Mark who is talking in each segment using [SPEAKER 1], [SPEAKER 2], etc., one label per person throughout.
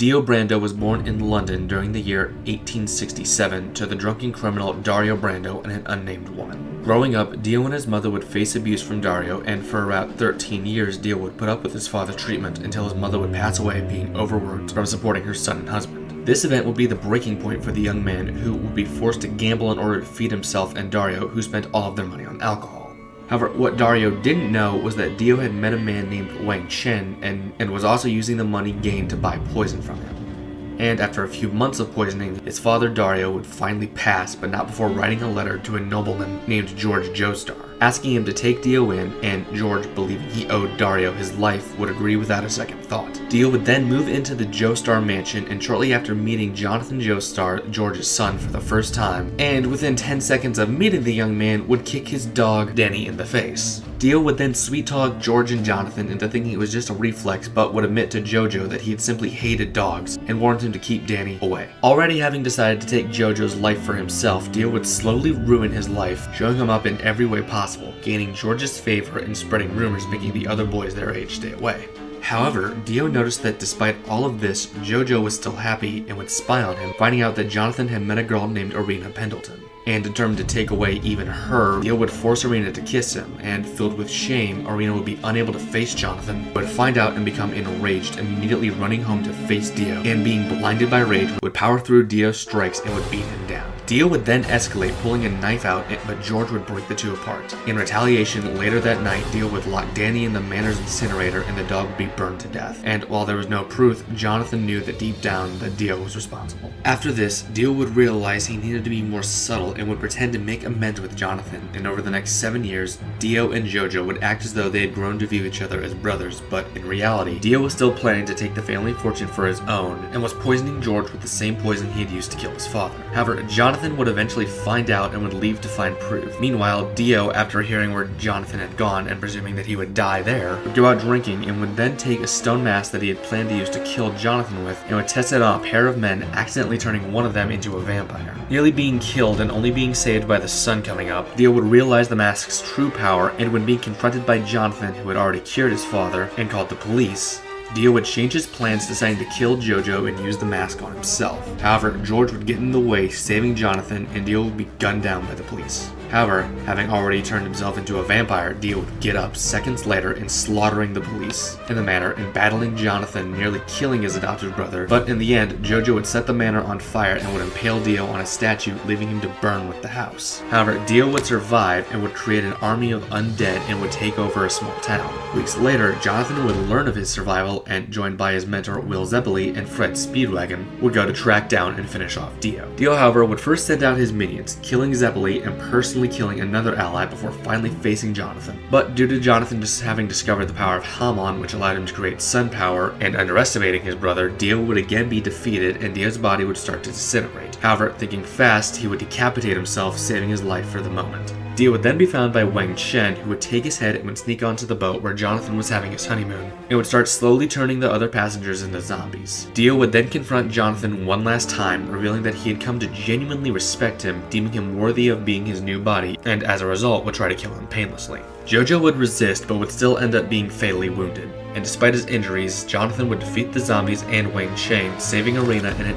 [SPEAKER 1] Dio Brando was born in London during the year 1867 to the drunken criminal Dario Brando and an unnamed woman. Growing up, Dio and his mother would face abuse from Dario, and for about 13 years, Dio would put up with his father's treatment until his mother would pass away being overworked from supporting her son and husband. This event would be the breaking point for the young man, who would be forced to gamble in order to feed himself and Dario, who spent all of their money on alcohol. However, what Dario didn't know was that Dio had met a man named Wang Chen and was also using the money gained to buy poison from him. And after a few months of poisoning, his father Dario would finally pass, but not before writing a letter to a nobleman named George Joestar, asking him to take Dio in, and George, believing he owed Dario his life, would agree without a second thought. Dio would then move into the Joestar mansion, and shortly after meeting Jonathan Joestar, George's son, for the first time, and within 10 seconds of meeting the young man, would kick his dog, Danny, in the face. Dio would then sweet-talk George and Jonathan into thinking it was just a reflex, but would admit to JoJo that he had simply hated dogs and warned him to keep Danny away. Already having decided to take JoJo's life for himself, Dio would slowly ruin his life, showing him up in every way possible, gaining George's favor and spreading rumors making the other boys their age stay away. However, Dio noticed that despite all of this, JoJo was still happy and would spy on him, finding out that Jonathan had met a girl named Irina Pendleton. And determined to take away even her, Dio would force Irina to kiss him, and filled with shame, Irina would be unable to face Jonathan, would find out and become enraged, immediately running home to face Dio, and being blinded by rage, would power through Dio's strikes and would beat him down. Dio would then escalate, pulling a knife out, but George would break the two apart. In retaliation, later that night, Dio would lock Danny in the manor's incinerator and the dog would be burned to death. And while there was no proof, Jonathan knew that deep down that Dio was responsible. After this, Dio would realize he needed to be more subtle and would pretend to make amends with Jonathan, and over the next 7 years, Dio and JoJo would act as though they had grown to view each other as brothers, but in reality, Dio was still planning to take the family fortune for his own, and was poisoning George with the same poison he had used to kill his father. However, Jonathan would eventually find out and would leave to find proof. Meanwhile, Dio, after hearing where Jonathan had gone and presuming that he would die there, would go out drinking and would then take a stone mask that he had planned to use to kill Jonathan with and would test it on a pair of men, accidentally turning one of them into a vampire. Nearly being killed and only being saved by the sun coming up, Dio would realize the mask's true power, and when being confronted by Jonathan, who had already cured his father, and called the police, Dio would change his plans, deciding to kill JoJo and use the mask on himself. However, George would get in the way, saving Jonathan, and Dio would be gunned down by the police. However, having already turned himself into a vampire, Dio would get up seconds later and slaughtering the police in the manor and battling Jonathan, nearly killing his adopted brother. But in the end, JoJo would set the manor on fire and would impale Dio on a statue, leaving him to burn with the house. However, Dio would survive and would create an army of undead and would take over a small town. Weeks later, Jonathan would learn of his survival and, joined by his mentor Will Zeppeli and Fred Speedwagon, would go to track down and finish off Dio. Dio, however, would first send out his minions, killing Zeppeli and personally killing another ally before finally facing Jonathan. But due to Jonathan just having discovered the power of Hamon, which allowed him to create sun power, and underestimating his brother, Dio would again be defeated and Dio's body would start to disintegrate. However, thinking fast, he would decapitate himself, saving his life for the moment. Dio would then be found by Wang Chen, who would take his head and would sneak onto the boat where Jonathan was having his honeymoon, and would start slowly turning the other passengers into zombies. Dio would then confront Jonathan one last time, revealing that he had come to genuinely respect him, deeming him worthy of being his new body, and as a result would try to kill him painlessly. JoJo would resist, but would still end up being fatally wounded. And despite his injuries, Jonathan would defeat the zombies and Wang Chen, saving Irina and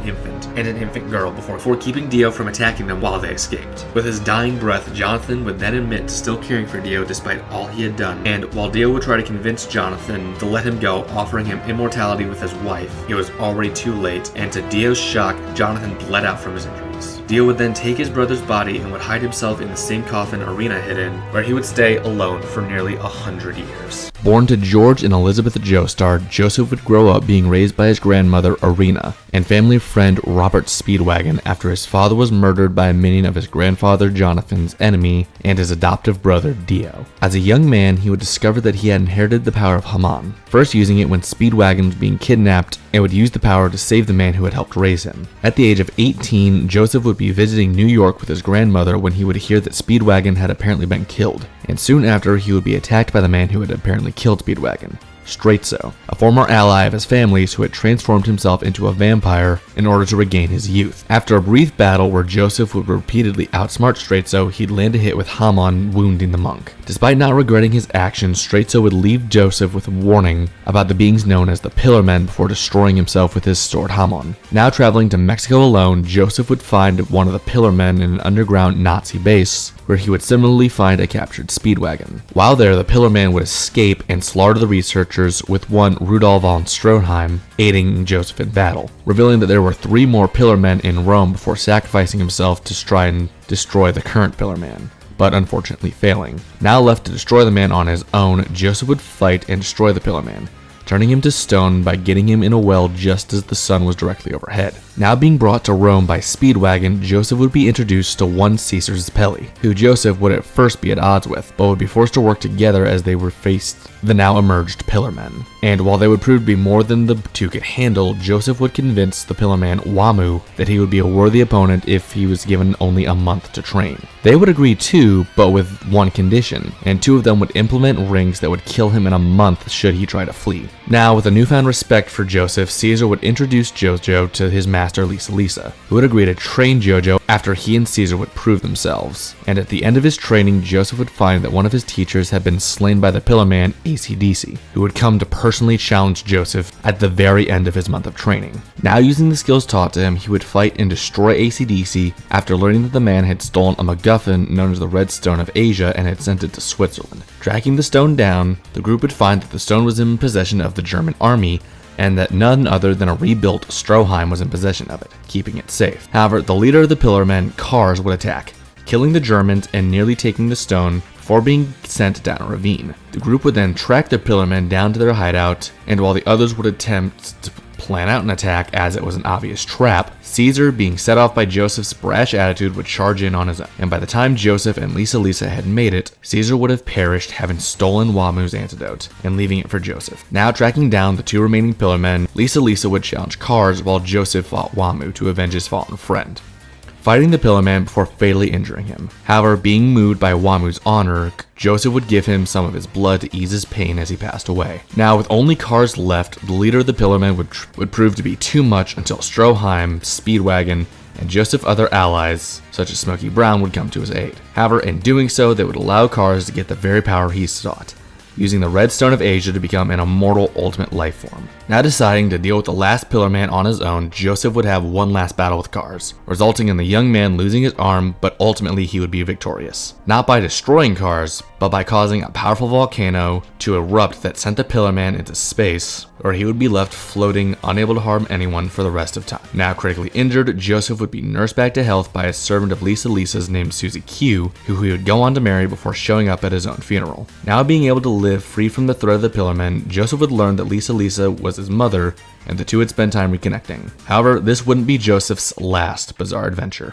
[SPEAKER 1] an infant girl before keeping Dio from attacking them while they escaped. With his dying breath, Jonathan would then admit to still caring for Dio despite all he had done, and while Dio would try to convince Jonathan to let him go, offering him immortality with his wife, it was already too late, and to Dio's shock, Jonathan bled out from his injuries. Dio would then take his brother's body and would hide himself in the same coffin Irina hid in, where he would stay alone for nearly 100 years. Born to George and Elizabeth Joestar, Joseph would grow up being raised by his grandmother Irina and family friend Robert Speedwagon after his father was murdered by a minion of his grandfather Jonathan's enemy and his adoptive brother Dio. As a young man, he would discover that he had inherited the power of Haman, first using it when Speedwagon was being kidnapped, and would use the power to save the man who had helped raise him. At the age of 18, Joseph would be visiting New York with his grandmother when he would hear that Speedwagon had apparently been killed, and soon after he would be attacked by the man who had apparently killed Speedwagon. Straitso, a former ally of his family's who had transformed himself into a vampire in order to regain his youth. After a brief battle where Joseph would repeatedly outsmart Straitso, he'd land a hit with Hamon, wounding the monk. Despite not regretting his actions, Straitso would leave Joseph with a warning about the beings known as the Pillar Men before destroying himself with his sword Hamon. Now traveling to Mexico alone, Joseph would find one of the Pillar Men in an underground Nazi base, where he would similarly find a captured Speedwagon. While there, the Pillar Man would escape and slaughter the researchers, with one Rudolf von Stroheim aiding Joseph in battle, revealing that there were 3 more Pillar Men in Rome before sacrificing himself to try and destroy the current Pillar Man, but unfortunately failing. Now left to destroy the man on his own, Joseph would fight and destroy the Pillar Man, turning him to stone by getting him in a well just as the sun was directly overhead. Now being brought to Rome by Speedwagon, Joseph would be introduced to one Caesar Zappelli, who Joseph would at first be at odds with, but would be forced to work together as they were faced the now emerged Pillar Men. And while they would prove to be more than the two could handle, Joseph would convince the Pillar Man Wamu that he would be a worthy opponent if he was given only a month to train. They would agree too, but with one condition, and 2 of them would implement rings that would kill him in a month should he try to flee. Now, with a newfound respect for Joseph, Caesar would introduce JoJo to his master Lisa, who would agree to train JoJo after he and Caesar would prove themselves. And at the end of his training, Joseph would find that one of his teachers had been slain by the Pillar Man AC/DC, who would come to personally challenge Joseph at the very end of his month of training. Now using the skills taught to him, he would fight and destroy AC/DC after learning that the man had stolen a MacGuffin known as the Red Stone of Asia and had sent it to Switzerland. Tracking the stone down, the group would find that the stone was in possession of the German army, and that none other than a rebuilt Stroheim was in possession of it, keeping it safe. However, the leader of the Pillar Men, Kars, would attack, killing the Germans and nearly taking the stone before being sent down a ravine. The group would then track the Pillar Men down to their hideout, and while the others would attempt to plan out an attack as it was an obvious trap, Caesar, being set off by Joseph's brash attitude, would charge in on his own. And by the time Joseph and Lisa had made it, Caesar would have perished, having stolen Wamu's antidote and leaving it for Joseph. Now tracking down the 2 remaining Pillar Men, Lisa would challenge Kars while Joseph fought Wamu to avenge his fallen friend, fighting the Pillar Man before fatally injuring him. However, being moved by Wamu's honor, Joseph would give him some of his blood to ease his pain as he passed away. Now, with only Kars left, the leader of the Pillar Men would prove to be too much until Stroheim, Speedwagon, and Joseph's other allies, such as Smokey Brown, would come to his aid. However, in doing so, they would allow Kars to get the very power he sought, using the Red Stone of Asia to become an immortal ultimate life form. Now deciding to deal with the last Pillar Man on his own, Joseph would have one last battle with Kars, resulting in the young man losing his arm, but ultimately he would be victorious. Not by destroying Kars, but by causing a powerful volcano to erupt that sent the Pillar Man into space, where he would be left floating, unable to harm anyone for the rest of time. Now critically injured, Joseph would be nursed back to health by a servant of Lisa's named Susie Q, who he would go on to marry before showing up at his own funeral. Now being able to live free from the threat of the Pillar Men, Joseph would learn that Lisa was his mother, and the 2 would spend time reconnecting. However, this wouldn't be Joseph's last bizarre adventure.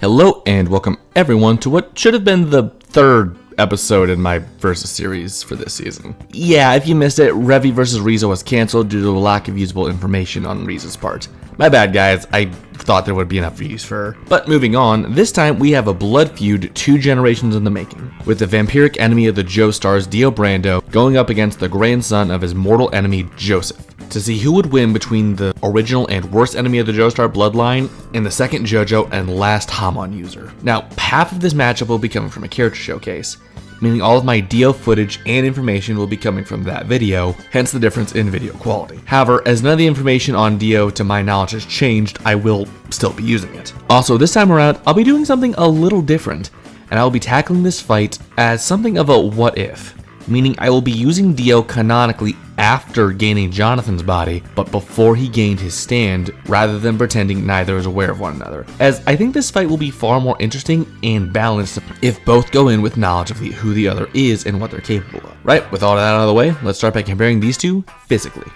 [SPEAKER 1] Hello and welcome everyone to what should have been the 3rd episode in my Versus series for this season. Yeah, if you missed it, Revi vs. Rizzo was cancelled due to a lack of usable information on Rizzo's part. My bad, guys. I thought there would be enough views for her. But moving on, this time we have a blood feud 2 generations in the making, with the vampiric enemy of the Joestars, Brando, going up against the grandson of his mortal enemy, Joseph, to see who would win between the original and worst enemy of the Joestar bloodline and the second JoJo and last Hamon user. Now, half of this matchup will be coming from a character showcase, meaning all of my Dio footage and information will be coming from that video, hence the difference in video quality. However, as none of the information on Dio to my knowledge has changed, I will still be using it. Also, this time around, I'll be doing something a little different, and I will be tackling this fight as something of a what if, meaning I will be using Dio canonically after gaining Jonathan's body, but before he gained his stand, rather than pretending neither is aware of one another, as I think this fight will be far more interesting and balanced if both go in with knowledge of who the other is and what they're capable of. Right, with all that out of the way, let's start by comparing these 2 physically.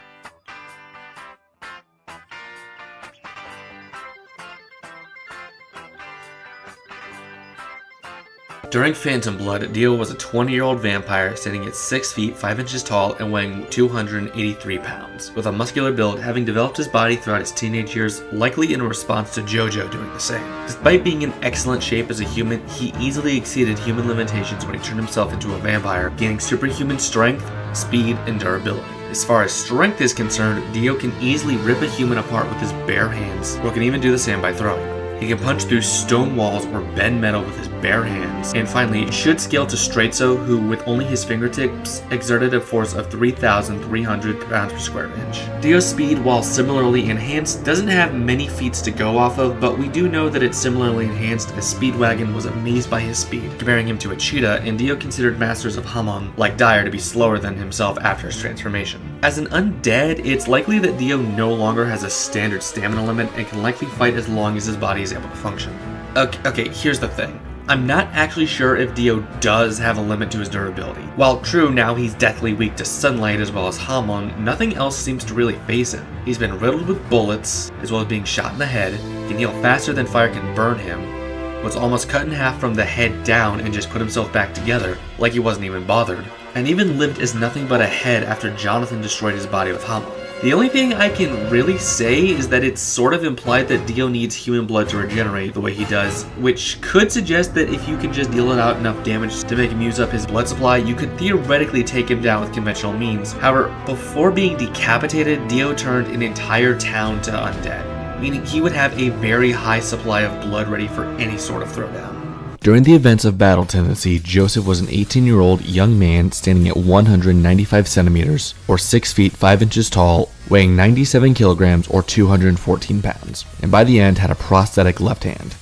[SPEAKER 1] During Phantom Blood, Dio was a 20-year-old vampire standing at 6 feet 5 inches tall and weighing 283 pounds, with a muscular build, having developed his body throughout his teenage years, likely in response to JoJo doing the same. Despite being in excellent shape as a human, he easily exceeded human limitations when he turned himself into a vampire, gaining superhuman strength, speed, and durability. As far as strength is concerned, Dio can easily rip a human apart with his bare hands, or can even do the same by throwing. He can punch through stone walls or bend metal with his bare hands. And finally, should scale to Straitso, who with only his fingertips exerted a force of 3,300 pounds per square inch. Dio's speed, while similarly enhanced, doesn't have many feats to go off of, but we do know that it's similarly enhanced, as Speedwagon was amazed by his speed, comparing him to a cheetah, and Dio considered masters of Hamon, like Dyer, to be slower than himself after his transformation. As an undead, it's likely that Dio no longer has a standard stamina limit and can likely fight as long as his body is able to function. Okay, here's the thing. I'm not actually sure if Dio does have a limit to his durability. While true, now he's deathly weak to sunlight as well as Hamon, nothing else seems to really phase him. He's been riddled with bullets, as well as being shot in the head, can heal faster than fire can burn him, was almost cut in half from the head down and just put himself back together, like he wasn't even bothered, and even lived as nothing but a head after Jonathan destroyed his body with Hamon. The only thing I can really say is that it's sort of implied that Dio needs human blood to regenerate the way he does, which could suggest that if you can just deal it out enough damage to make him use up his blood supply, you could theoretically take him down with conventional means. However, before being decapitated, Dio turned an entire town to undead, meaning he would have a very high supply of blood ready for any sort of throwdown.
[SPEAKER 2] During the events of Battle Tendency, Joseph was an 18-year-old young man standing at 195 centimeters, or 6 feet 5 inches tall, weighing 97 kilograms or 214 pounds, and by the end had a prosthetic left hand.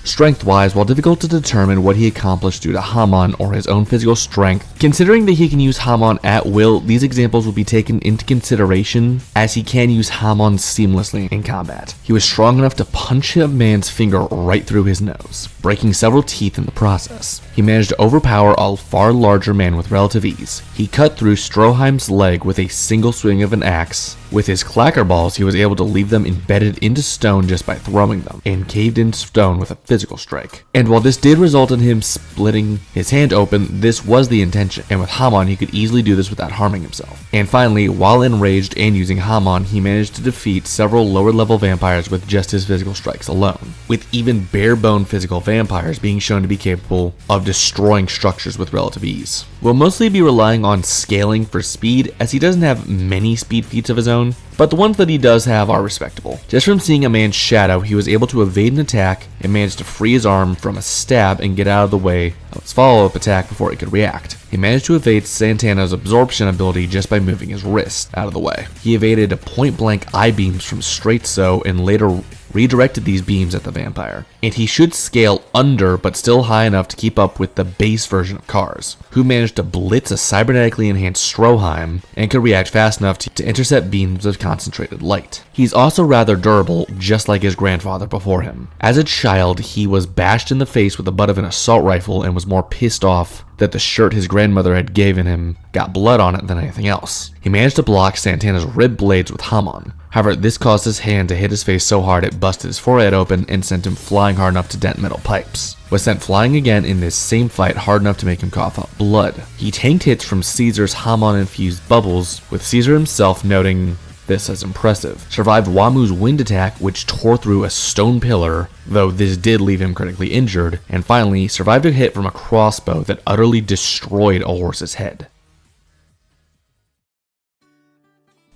[SPEAKER 2] Strength-wise, while difficult to determine what he accomplished due to Hamon or his own physical strength, considering that he can use Hamon at will, these examples will be taken into consideration as he can use Hamon seamlessly in combat. He was strong enough to punch a man's finger right through his nose, breaking several teeth in the process. He managed to overpower a far larger man with relative ease. He cut through Stroheim's leg with a single swing of an axe. With his clacker balls, he was able to leave them embedded into stone just by throwing them, and caved in stone with a physical strike. And while this did result in him splitting his hand open, this was the intention, and with Hamon he could easily do this without harming himself. And finally, while enraged and using Hamon, he managed to defeat several lower level vampires with just his physical strikes alone, with even bare bone physical vampires being shown to be capable of destroying structures with relative ease. We'll mostly be relying on scaling for speed, as he doesn't have many speed feats of his own, but the ones that he does have are respectable. Just from seeing a man's shadow, he was able to evade an attack and managed to free his arm from a stab and get out of the way of his follow-up attack before he could react. He managed to evade Santana's absorption ability just by moving his wrist out of the way. He evaded point-blank eye beams from Straitso and later redirected these beams at the vampire. And he should scale under, but still high enough to keep up with the base version of Kars, who managed to blitz a cybernetically enhanced Stroheim and could react fast enough to intercept beams of concentrated light. He's also rather durable, just like his grandfather before him. As a child, he was bashed in the face with the butt of an assault rifle and was more pissed off that the shirt his grandmother had given him got blood on it than anything else. He managed to block Santana's rib blades with Hamon. However, this caused his hand to hit his face so hard it busted his forehead open and sent him flying hard enough to dent metal pipes. Was sent flying again in this same fight hard enough to make him cough up blood. He tanked hits from Caesar's Hamon-infused bubbles, with Caesar himself noting this as impressive. Survived Wamu's wind attack, which tore through a stone pillar, though this did leave him critically injured, and finally survived a hit from a crossbow that utterly destroyed a horse's head.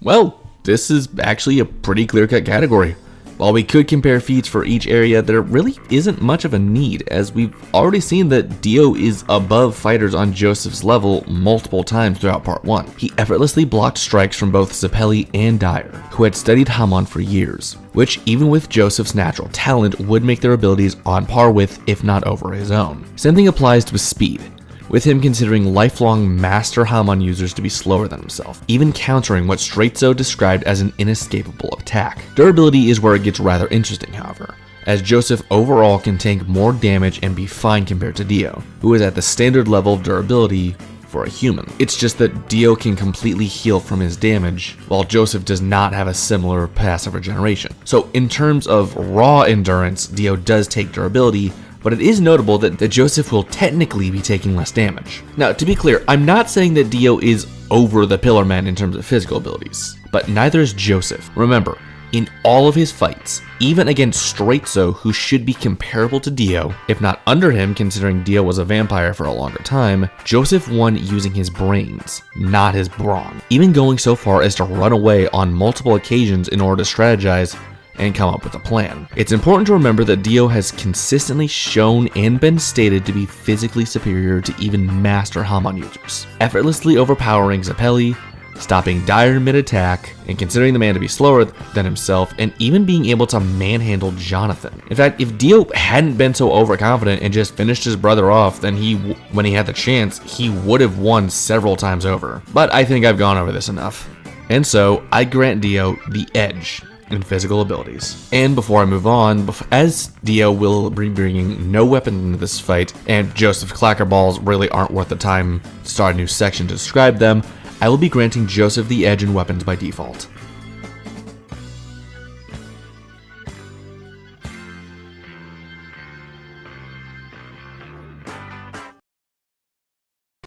[SPEAKER 2] Well, this is actually a pretty clear-cut category. While we could compare feats for each area, there really isn't much of a need, as we've already seen that Dio is above fighters on Joseph's level multiple times throughout part 1. He effortlessly blocked strikes from both Zeppeli and Dyer, who had studied Hamon for years, which even with Joseph's natural talent would make their abilities on par with, if not over his own. Same thing applies to his speed, with him considering lifelong master Hamon users to be slower than himself, even countering what Straitso described as an inescapable attack. Durability is where it gets rather interesting, however, as Joseph overall can tank more damage and be fine compared to Dio, who is at the standard level of durability for a human. It's just that Dio can completely heal from his damage, while Joseph does not have a similar passive regeneration. So in terms of raw endurance, Dio does take durability, but it is notable that Joseph will technically be taking less damage. Now, to be clear, I'm not saying that Dio is over the Pillar Men in terms of physical abilities, but neither is Joseph. Remember, in all of his fights, even against Straizo, who should be comparable to Dio, if not under him considering Dio was a vampire for a longer time, Joseph won using his brains, not his brawn, even going so far as to run away on multiple occasions in order to strategize and come up with a plan. It's important to remember that Dio has consistently shown and been stated to be physically superior to even master Hamon users, effortlessly overpowering Zeppeli, stopping Dire mid-attack, and considering the man to be slower than himself, and even being able to manhandle Jonathan. In fact, if Dio hadn't been so overconfident and just finished his brother off, then when he had the chance, he would have won several times over. But I think I've gone over this enough. And so, I grant Dio the edge in physical abilities. And before I move on, as Dio will be bringing no weapon into this fight, and Joseph's clackerballs really aren't worth the time to start a new section to describe them, I will be granting Joseph the edge in weapons by default.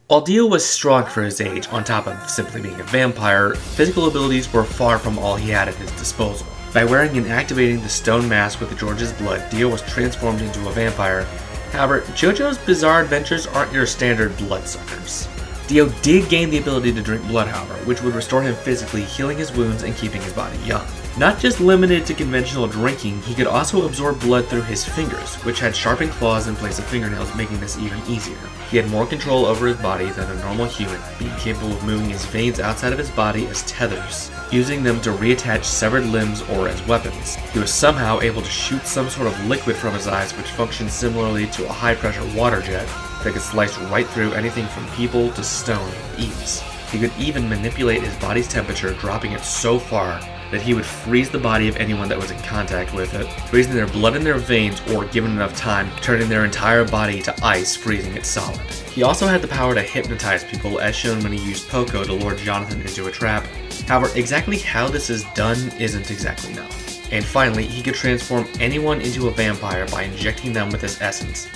[SPEAKER 1] While Dio was strong for his age, on top of simply being a vampire, physical abilities were far from all he had at his disposal. By wearing and activating the stone mask with George's blood, Dio was transformed into a vampire. However, JoJo's Bizarre Adventures aren't your standard bloodsuckers. Dio did gain the ability to drink blood, however, which would restore him physically, healing his wounds and keeping his body young. Not just limited to conventional drinking, he could also absorb blood through his fingers, which had sharpened claws in place of fingernails, making this even easier. He had more control over his body than a normal human, being capable of moving his veins outside of his body as tethers, using them to reattach severed limbs or as weapons. He was somehow able to shoot some sort of liquid from his eyes, which functioned similarly to a high-pressure water jet that could slice right through anything from people to stone with ease. He could even manipulate his body's temperature, dropping it so far that he would freeze the body of anyone that was in contact with it, freezing their blood in their veins, or given enough time, turning their entire body to ice, freezing it solid. He also had the power to hypnotize people, as shown when he used Poco to lure Jonathan into a trap. However, exactly how this is done isn't exactly known. And finally, he could transform anyone into a vampire by injecting them with his essence,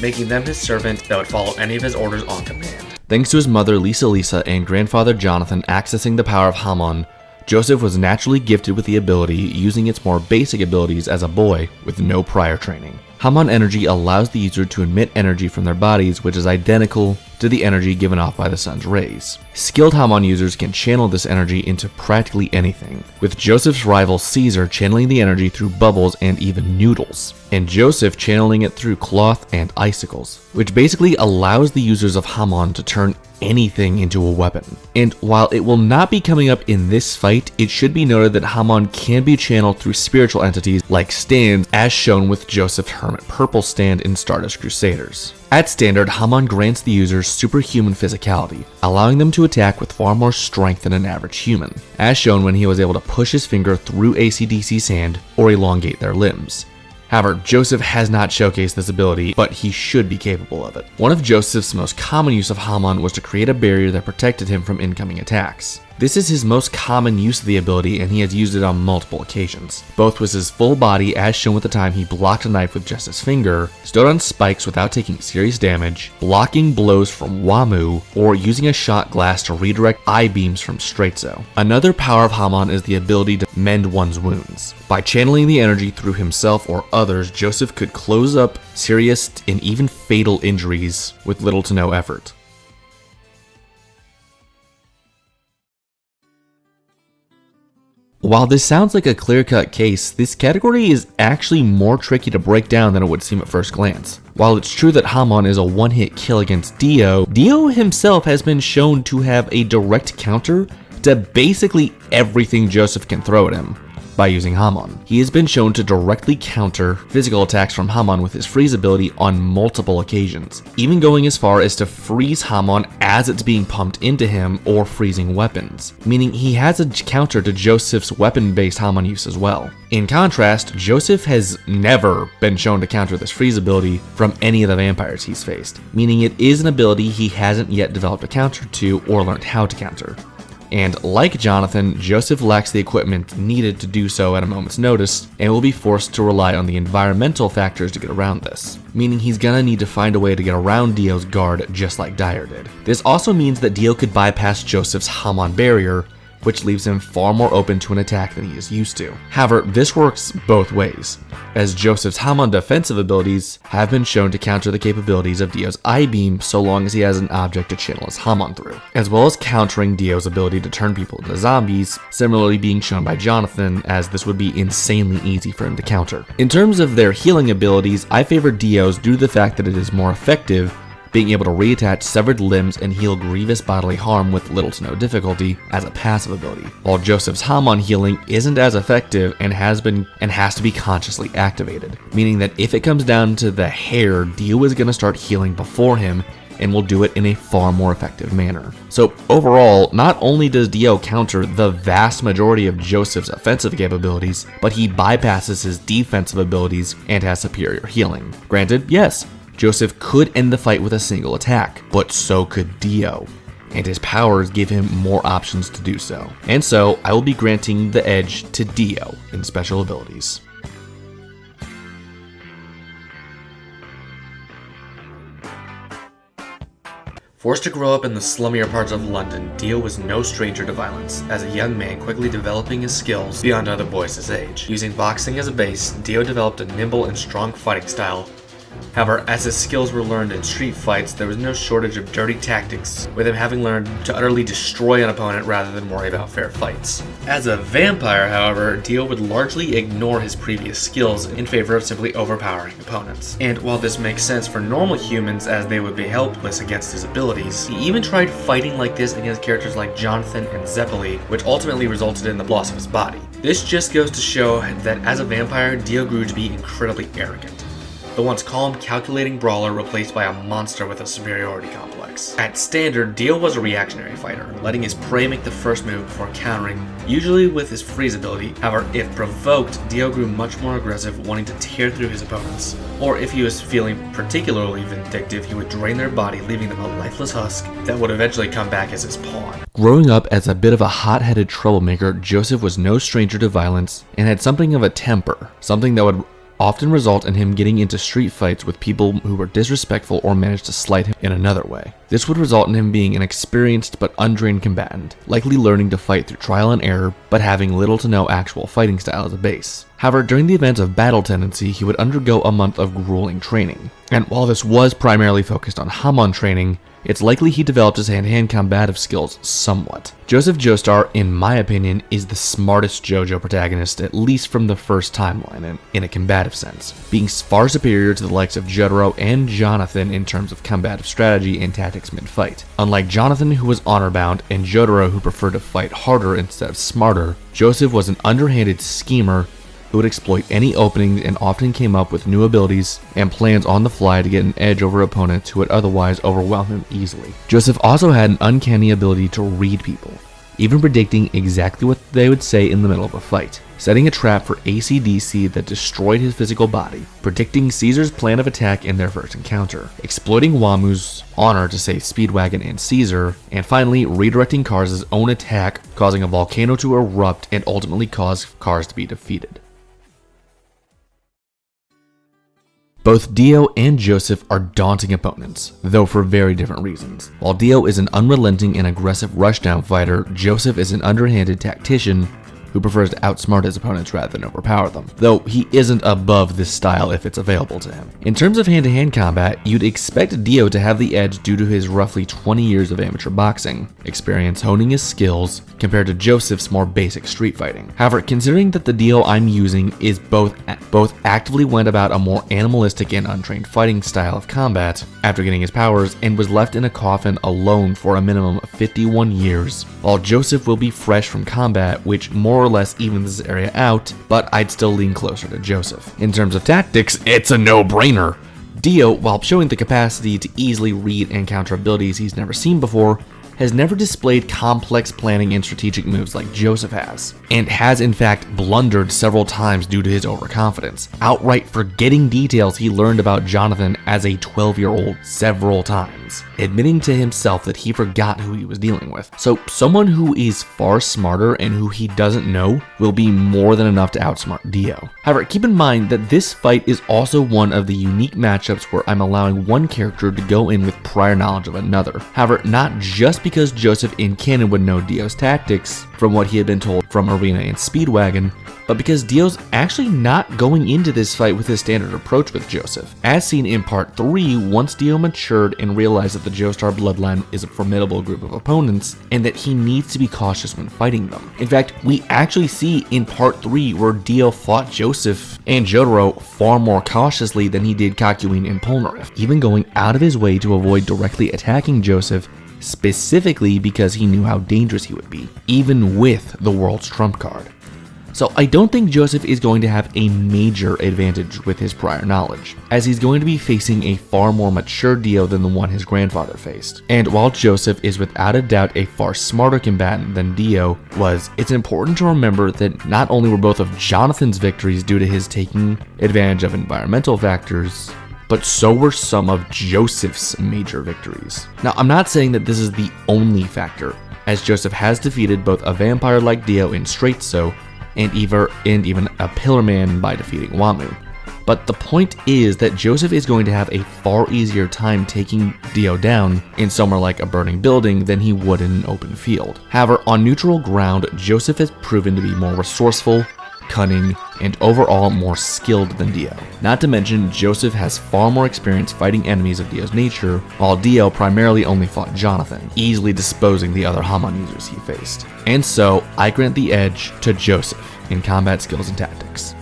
[SPEAKER 1] making them his servant that would follow any of his orders on command.
[SPEAKER 2] Thanks to his mother Lisa and grandfather Jonathan accessing the power of Hamon, Joseph was naturally gifted with the ability, using its more basic abilities as a boy with no prior training. Hamon energy allows the user to emit energy from their bodies, which is identical to the energy given off by the sun's rays. Skilled Hamon users can channel this energy into practically anything, with Joseph's rival Caesar channeling the energy through bubbles and even noodles, and Joseph channeling it through cloth and icicles, which basically allows the users of Hamon to turn anything into a weapon. And while it will not be coming up in this fight, it should be noted that Hamon can be channeled through spiritual entities like stands, as shown with Joseph's Hermit Purple stand in Stardust Crusaders. At standard, Hamon grants the users superhuman physicality, allowing them to attack with far more strength than an average human, as shown when he was able to push his finger through AC/DC sand or elongate their limbs. However, Joseph has not showcased this ability, but he should be capable of it. One of Joseph's most common use of Hamon was to create a barrier that protected him from incoming attacks. This is his most common use of the ability, and he has used it on multiple occasions. Both with his full body, as shown with the time he blocked a knife with just his finger, stood on spikes without taking serious damage, blocking blows from Wamu, or using a shot glass to redirect eye beams from Straizo. Another power of Hamon is the ability to mend one's wounds. By channeling the energy through himself or others, Joseph could close up serious and even fatal injuries with little to no effort. While this sounds like a clear-cut case, this category is actually more tricky to break down than it would seem at first glance. While it's true that Hamon is a one-hit kill against Dio, Dio himself has been shown to have a direct counter to basically everything Joseph can throw at him by using Hamon. He has been shown to directly counter physical attacks from Hamon with his freeze ability on multiple occasions, even going as far as to freeze Hamon as it's being pumped into him or freezing weapons, meaning he has a counter to Joseph's weapon-based Hamon use as well. In contrast, Joseph has never been shown to counter this freeze ability from any of the vampires he's faced, meaning it is an ability he hasn't yet developed a counter to or learned how to counter. and like Jonathan, Joseph lacks the equipment needed to do so at a moment's notice, and will be forced to rely on the environmental factors to get around this, meaning he's gonna need to find a way to get around Dio's guard just like Dyer did. This also means that Dio could bypass Joseph's Hamon barrier, which leaves him far more open to an attack than he is used to. However, this works both ways, as Joseph's Hamon defensive abilities have been shown to counter the capabilities of Dio's I-beam so long as he has an object to channel his Hamon through, as well as countering Dio's ability to turn people into zombies, similarly being shown by Jonathan, as this would be insanely easy for him to counter. In terms of their healing abilities, I favor Dio's due to the fact that it is more effective, being able to reattach severed limbs and heal grievous bodily harm with little to no difficulty as a passive ability, while Joseph's Hamon healing isn't as effective and has to be consciously activated, meaning that if it comes down to the hair, Dio is going to start healing before him and will do it in a far more effective manner. So overall, not only does Dio counter the vast majority of Joseph's offensive capabilities, but he bypasses his defensive abilities and has superior healing. Granted, yes, Joseph could end the fight with a single attack, but so could Dio, and his powers give him more options to do so. And so, I will be granting the edge to Dio in special abilities.
[SPEAKER 1] Forced to grow up in the slummier parts of London, Dio was no stranger to violence, as a young man quickly developing his skills beyond other boys his age. Using boxing as a base, Dio developed a nimble and strong fighting style. However, as his skills were learned in street fights, there was no shortage of dirty tactics, with him having learned to utterly destroy an opponent rather than worry about fair fights. As a vampire, however, Dio would largely ignore his previous skills in favor of simply overpowering opponents. And while this makes sense for normal humans as they would be helpless against his abilities, he even tried fighting like this against characters like Jonathan and Zeppeli, which ultimately resulted in the loss of his body. This just goes to show that as a vampire, Dio grew to be incredibly arrogant. The once calm, calculating brawler replaced by a monster with a superiority complex. At standard, Dio was a reactionary fighter, letting his prey make the first move before countering, usually with his freeze ability. However, if provoked, Dio grew much more aggressive, wanting to tear through his opponents. Or if he was feeling particularly vindictive, he would drain their body, leaving them a lifeless husk that would eventually come back as his pawn.
[SPEAKER 2] Growing up as a bit of a hot-headed troublemaker, Joseph was no stranger to violence and had something of a temper, something that would often result in him getting into street fights with people who were disrespectful or managed to slight him in another way. This would result in him being an experienced but untrained combatant, likely learning to fight through trial and error, but having little to no actual fighting style as a base. However, during the events of battle tendency, he would undergo a month of grueling training. And while this was primarily focused on Hamon training, it's likely he developed his hand-to-hand combative skills somewhat. Joseph Joestar, in my opinion, is the smartest JoJo protagonist, at least from the first timeline, and in a combative sense, being far superior to the likes of Jotaro and Jonathan in terms of combative strategy and tactics mid-fight. Unlike Jonathan, who was honor-bound, and Jotaro, who preferred to fight harder instead of smarter, Joseph was an underhanded schemer who would exploit any openings and often came up with new abilities and plans on the fly to get an edge over opponents who would otherwise overwhelm him easily. Joseph also had an uncanny ability to read people, even predicting exactly what they would say in the middle of a fight, setting a trap for AC/DC that destroyed his physical body, predicting Caesar's plan of attack in their first encounter, exploiting Wamu's honor to save Speedwagon and Caesar, and finally redirecting Cars' own attack, causing a volcano to erupt and ultimately cause Cars to be defeated. Both Dio and Joseph are daunting opponents, though for very different reasons. While Dio is an unrelenting and aggressive rushdown fighter, Joseph is an underhanded tactician who prefers to outsmart his opponents rather than overpower them, though he isn't above this style if it's available to him. In terms of hand-to-hand combat, you'd expect Dio to have the edge due to his roughly 20 years of amateur boxing experience honing his skills compared to Joseph's more basic street fighting. However, considering that the Dio I'm using is both actively went about a more animalistic and untrained fighting style of combat after getting his powers and was left in a coffin alone for a minimum of 51 years, while Joseph will be fresh from combat, which more or less evens this area out, but I'd still lean closer to Joseph. In terms of tactics, it's a no-brainer. Dio, while showing the capacity to easily read and counter abilities he's never seen before, has never displayed complex planning and strategic moves like Joseph has, and has in fact blundered several times due to his overconfidence, outright forgetting details he learned about Jonathan as a 12-year-old several times, admitting to himself that he forgot who he was dealing with. So someone who is far smarter and who he doesn't know will be more than enough to outsmart Dio. However, keep in mind that this fight is also one of the unique matchups where I'm allowing one character to go in with prior knowledge of another. However, not just because Joseph in canon would know Dio's tactics from what he had been told from Arena and Speedwagon, but because Dio's actually not going into this fight with his standard approach with Joseph. As seen in part 3, once Dio matured and realized that the Joestar bloodline is a formidable group of opponents, and that he needs to be cautious when fighting them. In fact, we actually see in part 3 where Dio fought Joseph and Jotaro far more cautiously than he did Kakyoin and Polnareff, even going out of his way to avoid directly attacking Joseph, specifically because he knew how dangerous he would be, even with the world's trump card. So I don't think Joseph is going to have a major advantage with his prior knowledge, as he's going to be facing a far more mature Dio than the one his grandfather faced. And while Joseph is without a doubt a far smarter combatant than Dio was, it's important to remember that not only were both of Jonathan's victories due to his taking advantage of environmental factors, but so were some of Joseph's major victories. Now, I'm not saying that this is the only factor, as Joseph has defeated both a vampire like Dio in Straight So, and even a Pillar Man by defeating Wamu. But the point is that Joseph is going to have a far easier time taking Dio down in somewhere like a burning building than he would in an open field. However, on neutral ground, Joseph has proven to be more resourceful, cunning, and overall more skilled than Dio. Not to mention, Joseph has far more experience fighting enemies of Dio's nature, while Dio primarily only fought Jonathan, easily disposing the other Hamon users he faced. And so, I grant the edge to Joseph in combat skills and tactics.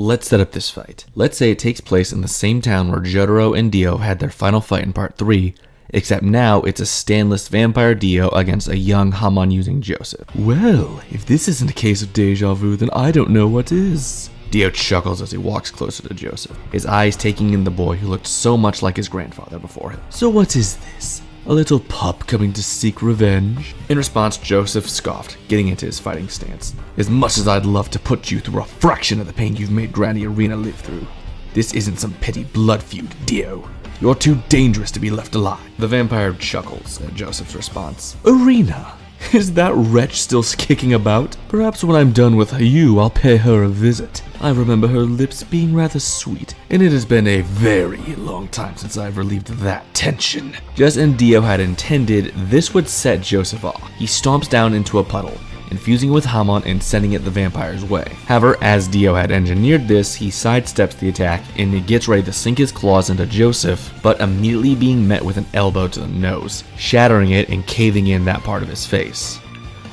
[SPEAKER 2] Let's set up this fight. Let's say it takes place in the same town where Jotaro and Dio had their final fight in part 3, except now it's a standless vampire Dio against a young Hamon-using Joseph. Well, if this isn't a case of deja vu, then I don't know what is. Dio chuckles as he walks closer to Joseph, his eyes taking in the boy who looked so much like his grandfather before him. So what is this? A little pup coming to seek revenge? In response, Joseph scoffed, getting into his fighting stance. As much as I'd love to put you through a fraction of the pain you've made Granny Arena live through, this isn't some petty blood feud, Dio. You're too dangerous to be left alive. The vampire chuckles at Joseph's response. Arena? Is that wretch still kicking about? Perhaps when I'm done with you, I'll pay her a visit. I remember her lips being rather sweet, and it has been a very long time since I've relieved that tension. Just as Dio had intended, this would set Joseph off. He stomps down into a puddle, infusing with Hamon and sending it the vampire's way. However, as Dio had engineered this, he sidesteps the attack and he gets ready to sink his claws into Joseph, but immediately being met with an elbow to the nose, shattering it and caving in that part of his face.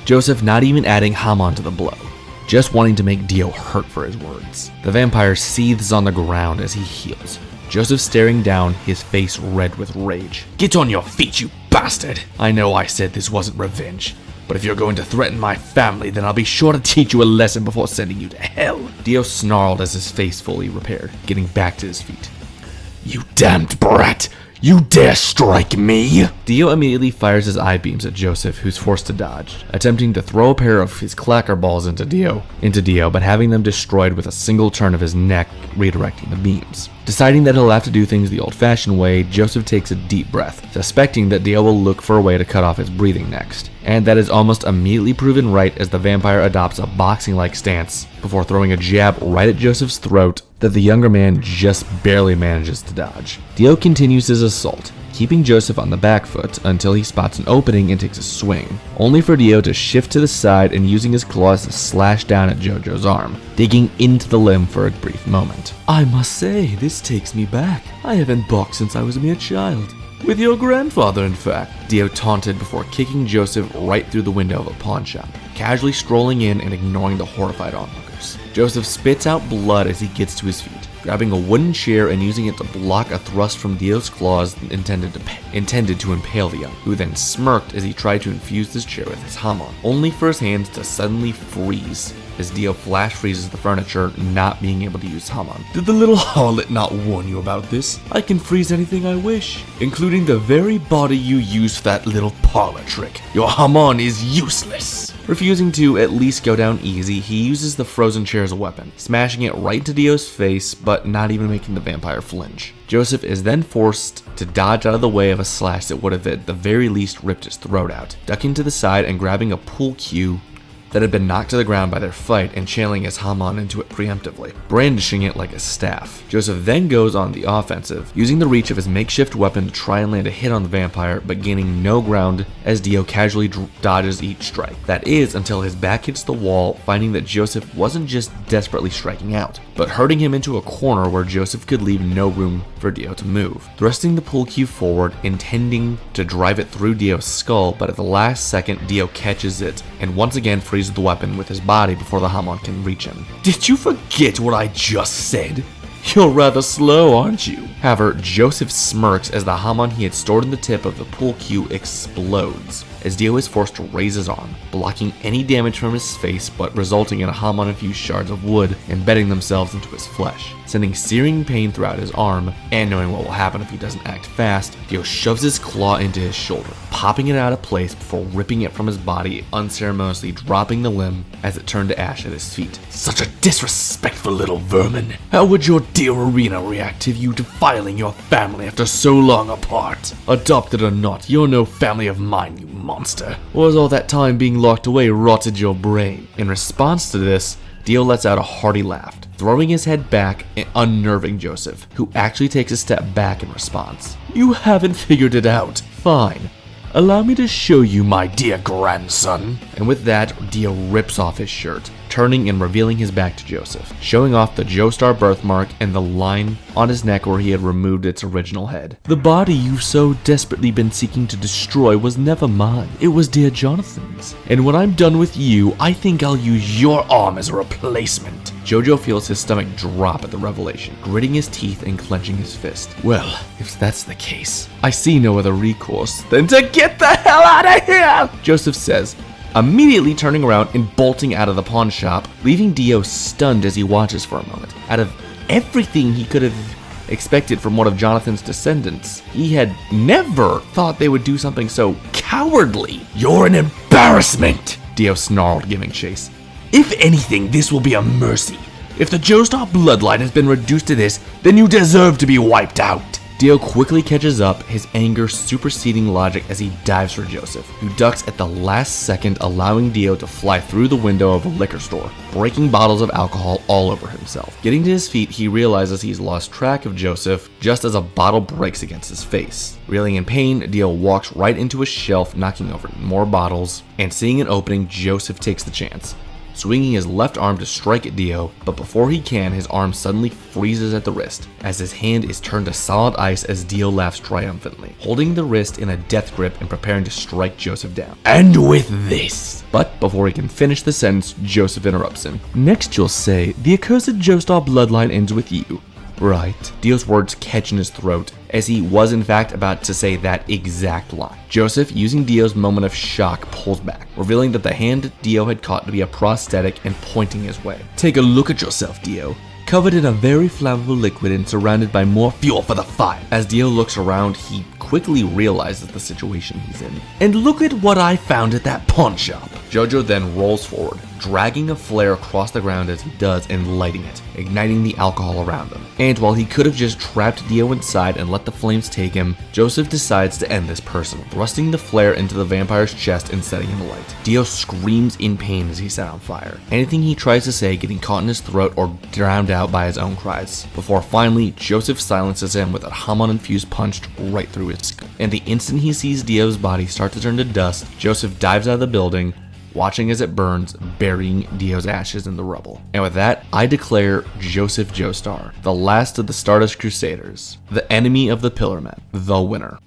[SPEAKER 2] Joseph not even adding Hamon to the blow, just wanting to make Dio hurt for his words. The vampire seethes on the ground as he heals, Joseph staring down, his face red with rage. Get on your feet, you bastard! I know I said this wasn't revenge, but if you're going to threaten my family, then I'll be sure to teach you a lesson before sending you to hell. Dio snarled as his face fully repaired, getting back to his feet. You damned brat! You dare strike me? Dio immediately fires his eye beams at Joseph, who's forced to dodge, attempting to throw a pair of his clacker balls into Dio, but having them destroyed with a single turn of his neck, redirecting the beams. Deciding that he'll have to do things the old-fashioned way, Joseph takes a deep breath, suspecting that Dio will look for a way to cut off his breathing next. And that is almost immediately proven right as the vampire adopts a boxing-like stance, before throwing a jab right at Joseph's throat that the younger man just barely manages to dodge. Dio continues his assault, keeping Joseph on the back foot until he spots an opening and takes a swing, only for Dio to shift to the side and using his claws to slash down at JoJo's arm, digging into the limb for a brief moment. I must say, this takes me back. I haven't boxed since I was a mere child. With your grandfather, in fact, Dio taunted before kicking Joseph right through the window of a pawn shop, casually strolling in and ignoring the horrified onlookers. Joseph spits out blood as he gets to his feet, grabbing a wooden chair and using it to block a thrust from Dio's claws intended to impale the young, who then smirked as he tried to infuse this chair with his hamon, only for his hands to suddenly freeze as Dio flash freezes the furniture, not being able to use hamon. Did the little harlot not warn you about this? I can freeze anything I wish, including the very body you used for that little parlor trick. Your hamon is useless. Refusing to at least go down easy, he uses the frozen chair as a weapon, smashing it right into Dio's face, but not even making the vampire flinch. Joseph is then forced to dodge out of the way of a slash that would have at the very least ripped his throat out, ducking to the side and grabbing a pool cue that had been knocked to the ground by their fight and channeling his hamon into it preemptively, brandishing it like a staff. Joseph then goes on the offensive, using the reach of his makeshift weapon to try and land a hit on the vampire, but gaining no ground as Dio casually dodges each strike. That is, until his back hits the wall, finding that Joseph wasn't just desperately striking out, but hurting him into a corner where Joseph could leave no room for Dio to move. Thrusting the pool cue forward, intending to drive it through Dio's skull, but at the last second, Dio catches it, and once again frees the weapon with his body before the hamon can reach him. Did you forget what I just said? You're rather slow, aren't you? However, Joseph smirks as the hamon he had stored in the tip of the pool cue explodes, as Dio is forced to raise his arm, blocking any damage from his face but resulting in a hamon-infused shards of wood embedding themselves into his flesh, sending searing pain throughout his arm, and knowing what will happen if he doesn't act fast, Dio shoves his claw into his shoulder, popping it out of place before ripping it from his body, unceremoniously dropping the limb as it turned to ash at his feet. Such a disrespectful little vermin. How would your dear Arena react to you defiling your family after so long apart? Adopted or not, you're no family of mine, you monster. Or has all that time being locked away rotted your brain? In response to this, Dio lets out a hearty laugh, throwing his head back and unnerving Joseph, who actually takes a step back in response. You haven't figured it out. Fine. Allow me to show you, my dear grandson. And with that, Dio rips off his shirt, turning and revealing his back to Joseph, showing off the Joestar birthmark and the line on his neck where he had removed its original head. The body you've so desperately been seeking to destroy was never mine. It was dear Jonathan's. And when I'm done with you, I think I'll use your arm as a replacement. Jojo feels his stomach drop at the revelation, gritting his teeth and clenching his fist. Well, if that's the case, I see no other recourse than to get the hell out of here, Joseph says, immediately turning around and bolting out of the pawn shop, leaving Dio stunned as he watches for a moment. Out of everything he could have expected from one of Jonathan's descendants, he had never thought they would do something so cowardly. You're an embarrassment, Dio snarled, giving chase. If anything, this will be a mercy. If the Joestar bloodline has been reduced to this, then you deserve to be wiped out. Dio quickly catches up, his anger superseding logic as he dives for Joseph, who ducks at the last second, allowing Dio to fly through the window of a liquor store, breaking bottles of alcohol all over himself. Getting to his feet, he realizes he's lost track of Joseph just as a bottle breaks against his face. Reeling in pain, Dio walks right into a shelf, knocking over more bottles, and seeing an opening, Joseph takes the chance, swinging his left arm to strike at Dio, but before he can, his arm suddenly freezes at the wrist, as his hand is turned to solid ice as Dio laughs triumphantly, holding the wrist in a death grip and preparing to strike Joseph down. And with this! But before he can finish the sentence, Joseph interrupts him. Next you'll say, the accursed Joestar bloodline ends with you. Right. Dio's words catch in his throat, as he was in fact about to say that exact line. Joseph, using Dio's moment of shock, pulls back, revealing that the hand Dio had caught to be a prosthetic and pointing his way. Take a look at yourself, Dio. Covered in a very flammable liquid and surrounded by more fuel for the fire. As Dio looks around, he quickly realizes the situation he's in. And look at what I found at that pawn shop. Jojo then rolls forward, dragging a flare across the ground as he does and lighting it, igniting the alcohol around him. And while he could have just trapped Dio inside and let the flames take him, Joseph decides to end this personally, thrusting the flare into the vampire's chest and setting him alight. Dio screams in pain as he's set on fire, anything he tries to say getting caught in his throat or drowned out by his own cries, before finally Joseph silences him with a hamon-infused punch right through his skull. And the instant he sees Dio's body start to turn to dust, Joseph dives out of the building, watching as it burns, burying Dio's ashes in the rubble. And with that, I declare Joseph Joestar, the last of the Stardust Crusaders, the enemy of the Pillar Men, the winner.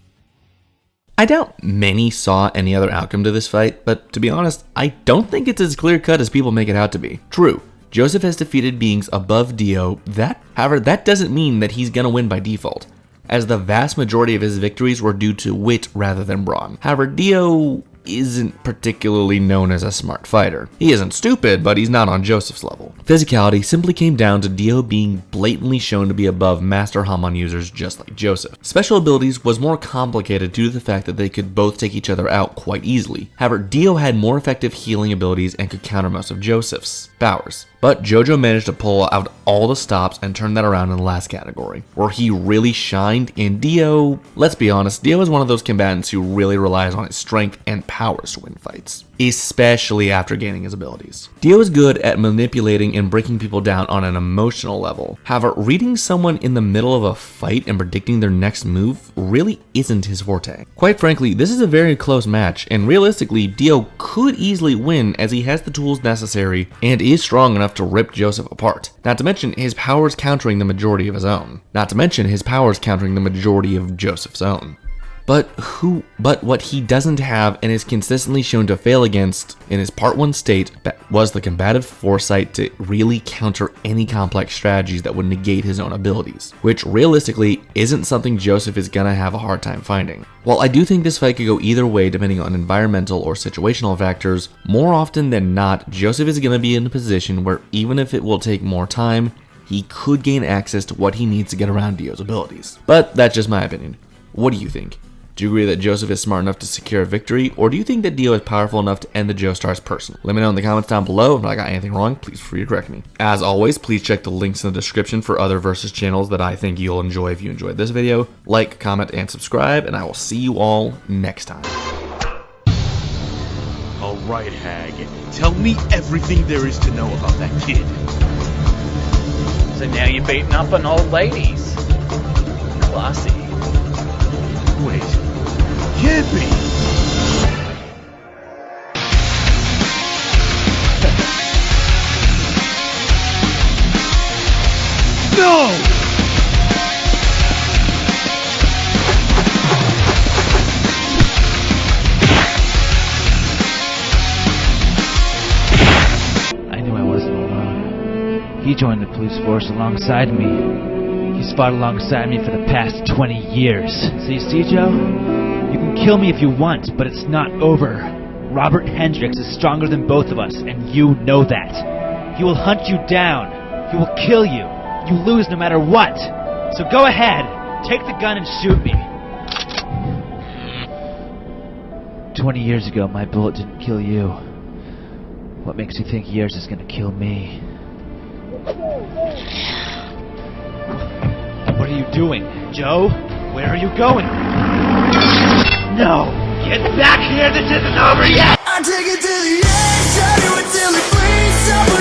[SPEAKER 2] I doubt many saw any other outcome to this fight, but to be honest, I don't think it's as clear-cut as people make it out to be. True, Joseph has defeated beings above Dio. However, that doesn't mean that he's gonna win by default, as the vast majority of his victories were due to wit rather than brawn. However, Dio isn't particularly known as a smart fighter. He isn't stupid, but he's not on Joseph's level. Physicality simply came down to Dio being blatantly shown to be above Master Hamon users just like Joseph. Special abilities was more complicated due to the fact that they could both take each other out quite easily. However, Dio had more effective healing abilities and could counter most of Joseph's powers. But JoJo managed to pull out all the stops and turn that around in the last category, where he really shined. And Dio, let's be honest, Dio is one of those combatants who really relies on his strength and powers to win fights, especially after gaining his abilities. Dio is good at manipulating and breaking people down on an emotional level. However, reading someone in the middle of a fight and predicting their next move really isn't his forte. Quite frankly, this is a very close match, and realistically, Dio could easily win as he has the tools necessary and is strong enough to rip Joseph apart. Not to mention his powers countering the majority of Joseph's own. But what he doesn't have and is consistently shown to fail against in his part 1 state was the combative foresight to really counter any complex strategies that would negate his own abilities, which realistically isn't something Joseph is gonna have a hard time finding. While I do think this fight could go either way depending on environmental or situational factors, more often than not, Joseph is gonna be in a position where even if it will take more time, he could gain access to what he needs to get around Dio's abilities. But that's just my opinion. What do you think? Do you agree that Joseph is smart enough to secure a victory, or do you think that Dio is powerful enough to end the Joestars personally? Let me know in the comments down below. If I got anything wrong, please feel free to correct me. As always, please check the links in the description for other Versus channels that I think you'll enjoy if you enjoyed this video. Like, comment, and subscribe, and I will see you all next time.
[SPEAKER 3] Alright, Hag. Tell me everything there is to know about that kid.
[SPEAKER 4] So now you're beating up on old ladies. Classy.
[SPEAKER 3] Wait. Can't be! No!
[SPEAKER 5] I knew I wasn't alone. He joined the police force alongside me. He's fought alongside me for the past 20 years. So you see, Joe? You can kill me if you want, but it's not over. Robert Hendricks is stronger than both of us, and you know that. He will hunt you down. He will kill you. You lose no matter what. So go ahead. Take the gun and shoot me. 20 years ago, my bullet didn't kill you. What makes you think yours is gonna kill me? What are you doing, Joe? Where are you going? No! Get back here! This isn't over yet!
[SPEAKER 6] I take it to the edge, I do it till it bleeds.